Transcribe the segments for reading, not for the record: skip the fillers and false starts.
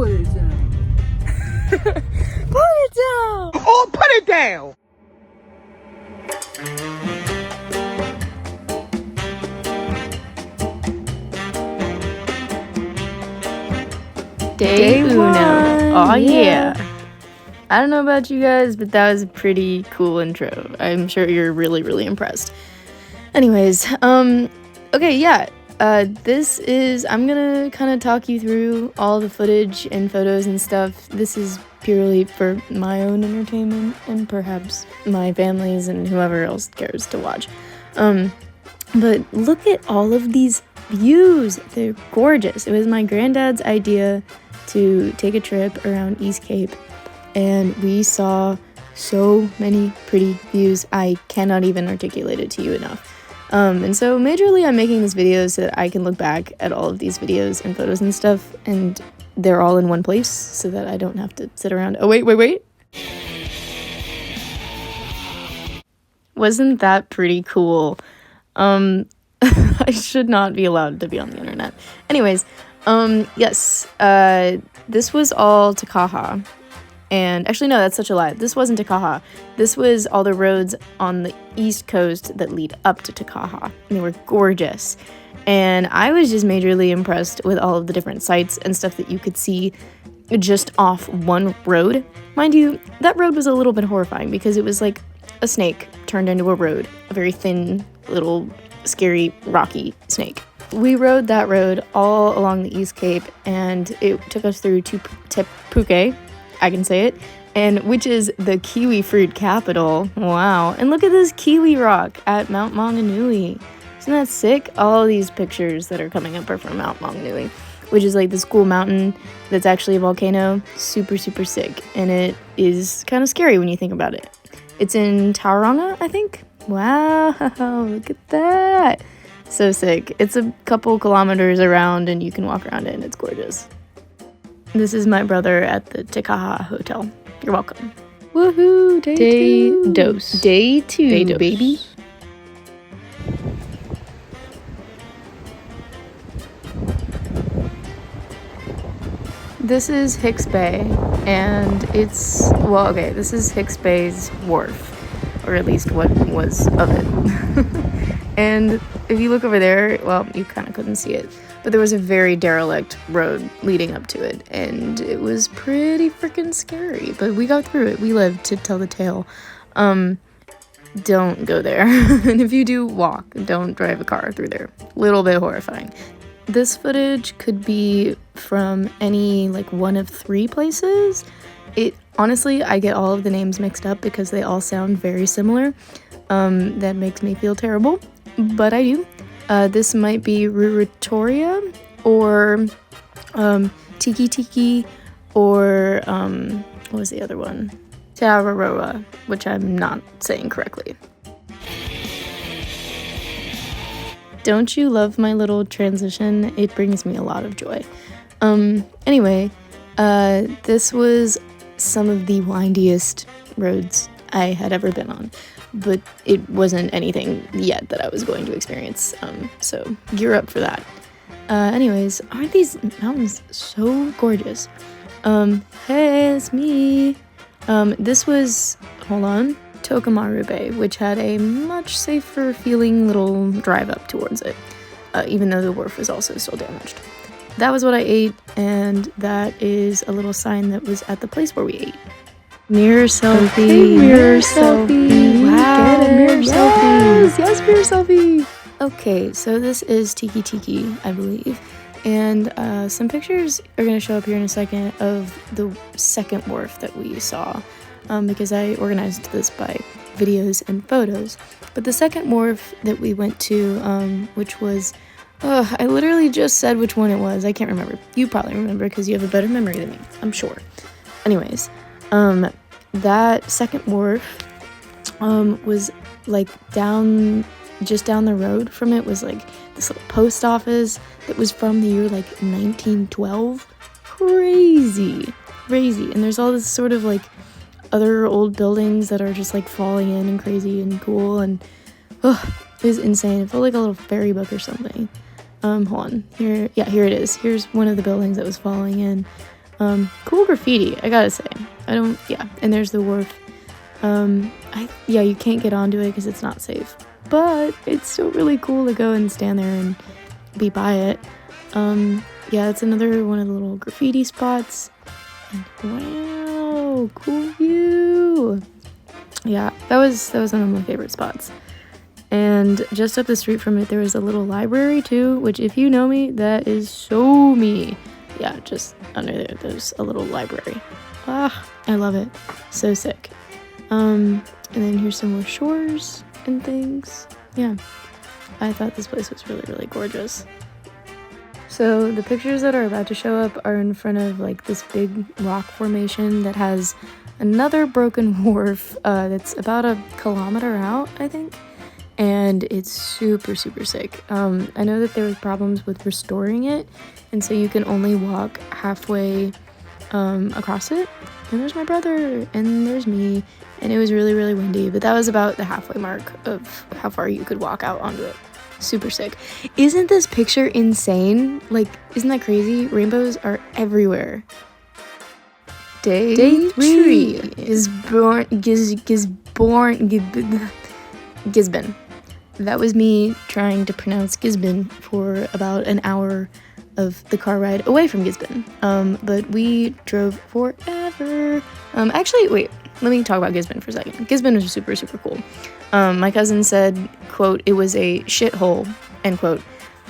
Put it down. Put it down! Oh, put it down! Day uno. Aw, yeah. I don't know about you guys, but that was a pretty cool intro. I'm sure you're really, really impressed. Anyways, okay, yeah. I'm gonna kind of talk you through all the footage and photos and stuff. This is purely for my own entertainment and perhaps my family's and whoever else cares to watch. But look at all of these views. They're gorgeous. It was my granddad's idea to take a trip around East Cape, and we saw so many pretty views. I cannot even articulate it to you enough. And so majorly I'm making this video so that I can look back at all of these videos and photos and stuff, and they're all in one place so that I don't have to sit around. Oh, wait. Wasn't that pretty cool? I should not be allowed to be on the internet. Anyways, yes, this was all Takaha. And actually, no, that's such a lie. This wasn't Takaha. This was all the roads on the East Coast that lead up to Takaha. And they were gorgeous. And I was just majorly impressed with all of the different sights and stuff that you could see just off one road. Mind you, that road was a little bit horrifying because it was like a snake turned into a road. A very thin, little, scary, rocky snake. We rode that road all along the East Cape, and it took us through to Te Puke, I can say it, and which is the kiwi fruit capital. Wow. And look at this kiwi rock at Mount Maunganui. Isn't that sick? All these pictures that are coming up are from Mount Maunganui, which is like this cool mountain that's actually a volcano. Super, super sick. And it is kind of scary when you think about it. It's in Tauranga, I think. Wow, look at that. So sick. It's a couple kilometers around and you can walk around it and it's gorgeous. This is my brother at the Takaha Hotel. You're welcome. Woohoo! Day two. Day two, baby. This is Hicks Bay, and this is Hicks Bay's wharf, or at least what was of it. And if you look over there, well, you kind of couldn't see it, but there was a very derelict road leading up to it, and it was pretty freaking scary, but we got through it. We lived to tell the tale. Don't go there. And if you do, walk. Don't drive a car through there. Little bit horrifying. This footage could be from any, one of three places. Honestly, I get all of the names mixed up because they all sound very similar. That makes me feel terrible, but I do. This might be Ruratoria, or Tiki Tiki, or what was the other one? Tararoa, which I'm not saying correctly. Don't you love my little transition? It brings me a lot of joy. Anyway, this was some of the windiest roads I had ever been on, but it wasn't anything yet that I was going to experience, so gear up for that. Anyways, aren't these mountains so gorgeous? Hey, it's me. This was, Tokomaru Bay, which had a much safer feeling little drive up towards it, even though the wharf was also still damaged. That was what I ate, and that is a little sign that was at the place where we ate. Mirror selfie. Okay, mirror selfie. Wow. Get a mirror selfie. Yes, mirror selfie. Okay, so this is Tiki Tiki, I believe. And some pictures are going to show up here in a second of the second wharf that we saw, because I organized this by videos and photos. But the second wharf that we went to, which was, I literally just said which one it was. I can't remember. You probably remember because you have a better memory than me, I'm sure. Anyways, that second wharf was just down the road from it was this little post office that was from the year 1912. Crazy. And there's all this sort of other old buildings that are just falling in and crazy and cool, and it was insane. It felt like a little fairy book or something. Hold on. Here it is. Here's one of the buildings that was falling in. Cool graffiti, I gotta say. And there's the wharf. You can't get onto it because it's not safe, but it's still really cool to go and stand there and be by it. It's another one of the little graffiti spots. And wow, cool view. Yeah, that was one of my favorite spots. And just up the street from it, there was a little library too, which if you know me, that is so me. Yeah, just under there's a little library. Ah, I love it. So sick. And then here's some more shores and things. Yeah, I thought this place was really, really gorgeous. So the pictures that are about to show up are in front of like this big rock formation that has another broken wharf that's about a kilometer out, I think. And it's super, super sick. I know that there were problems with restoring it, and so you can only walk halfway across it. And there's my brother, and there's me, and it was really, really windy, but that was about the halfway mark of how far you could walk out onto it. Super sick. Isn't this picture insane? Like, isn't that crazy? Rainbows are everywhere. Day 3 is Gisborne. That was me trying to pronounce Gisborne for about an hour of the car ride away from Gisborne. But we drove forever. Actually, wait, let me talk about Gisborne for a second. Gisborne was super, super cool. My cousin said, quote, it was a shithole, end quote.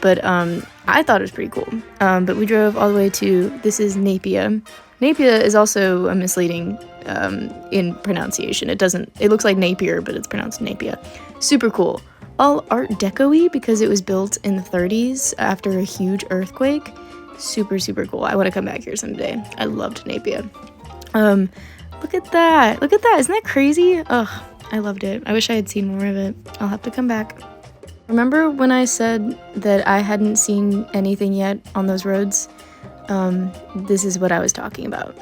But I thought it was pretty cool. But we drove all the way to, this is Napier. Napier is also a misleading in pronunciation. It looks like Napier, but it's pronounced Napier. Super cool. All Art Deco-y because it was built in the 30s after a huge earthquake. Super, super cool. I want to come back here someday. I loved Napier. Look at that. Look at that. Isn't that crazy? Ugh, I loved it. I wish I had seen more of it. I'll have to come back. Remember when I said that I hadn't seen anything yet on those roads? This is what I was talking about.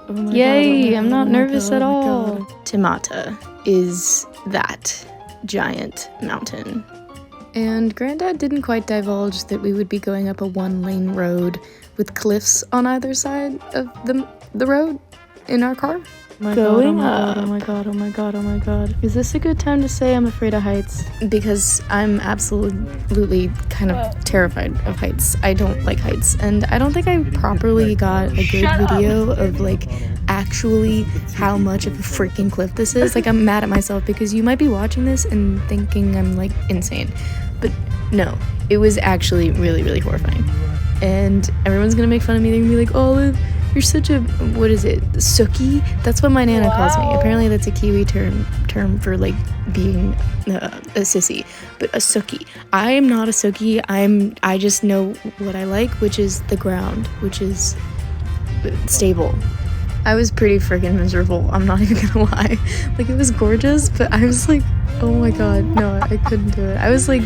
Oh Yay, God, I'm not nervous at all. Timata is that giant mountain. And Granddad didn't quite divulge that we would be going up a one-lane road with cliffs on either side of the road in our car. Going up. Oh my god. Is this a good time to say I'm afraid of heights? Because I'm absolutely kind of terrified of heights. I don't like heights. And I don't think I properly got a good video of like actually how much of a freaking cliff this is. Like, I'm mad at myself because you might be watching this and thinking I'm like insane. But no, it was actually really, really horrifying. And everyone's gonna make fun of me. They're gonna be like, Olive, you're such a, what is it, sookie? That's what my Nana calls me. Apparently that's a Kiwi term for like being a sissy, but a sookie. I am not a sookie. I just know what I like, which is the ground, which is stable. I was pretty freaking miserable. I'm not even gonna lie. Like, it was gorgeous, but I was like, oh my god, no, I couldn't do it. I was like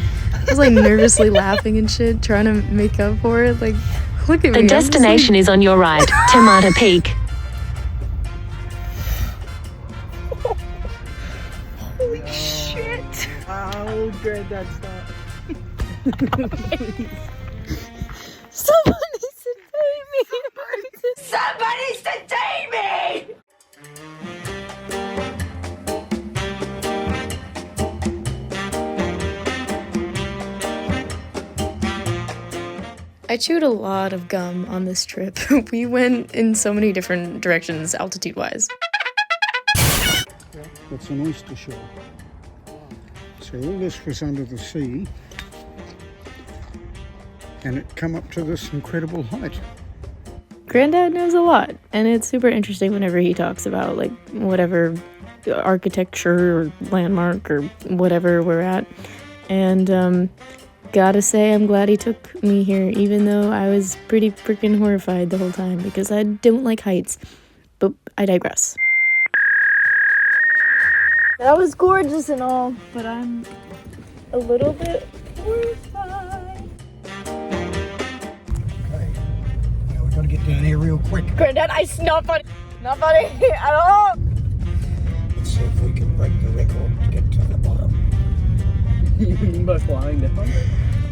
nervously laughing and shit, trying to make up for it. Like, look at me. The destination is on your right, Timata Peak. Holy shit! Oh, Granddad, stop. Somebody should pay me. Somebody sedate me! I chewed a lot of gum on this trip. We went in so many different directions, altitude-wise. It's an oyster shell. So all this was under the sea, and it come up to this incredible height. Granddad knows a lot, and it's super interesting whenever he talks about, like, whatever architecture or landmark or whatever we're at. And, gotta say, I'm glad he took me here, even though I was pretty freaking horrified the whole time because I don't like heights. But I digress. That was gorgeous and all, but I'm a little bit horrified. Okay, now we've got to get down here real quick. Granddad, not funny. Not funny at all. Let's see if we can break the record to get to the bottom. By flying down.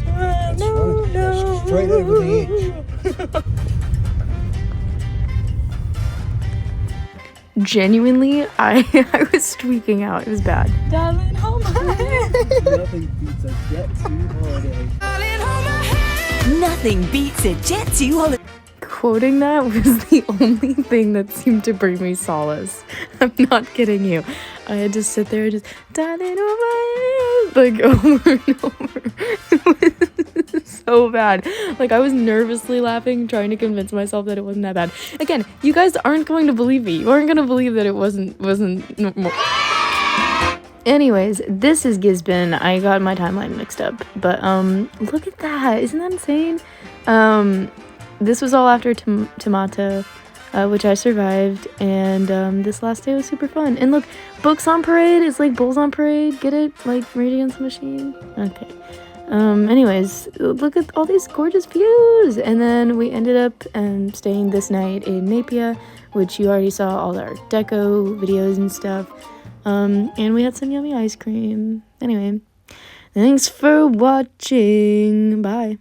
That's right. That's straight over the edge. genuinely, I was tweaking out. It was bad. Darling, hold my hand. Nothing beats a Jet 2 holiday. Nothing beats a Jet 2 holiday. Quoting that was the only thing that seemed to bring me solace. I'm not kidding you. I had to sit there and just, darling, oh my hand, like over and over. It was so bad. Like, I was nervously laughing, trying to convince myself that it wasn't that bad. Again, you guys aren't going to believe me. You aren't going to believe that it wasn't more. Anyways, this is Gisbin. I got my timeline mixed up. But, look at that. Isn't that insane? This was all after Tomato, which I survived, and this last day was super fun. And look, books on parade is like bulls on parade. Get it? Like Rage Against the Machine? Okay. Anyways, look at all these gorgeous views. And then we ended up staying this night in Napier, which you already saw all our deco videos and stuff. And we had some yummy ice cream. Anyway, thanks for watching. Bye.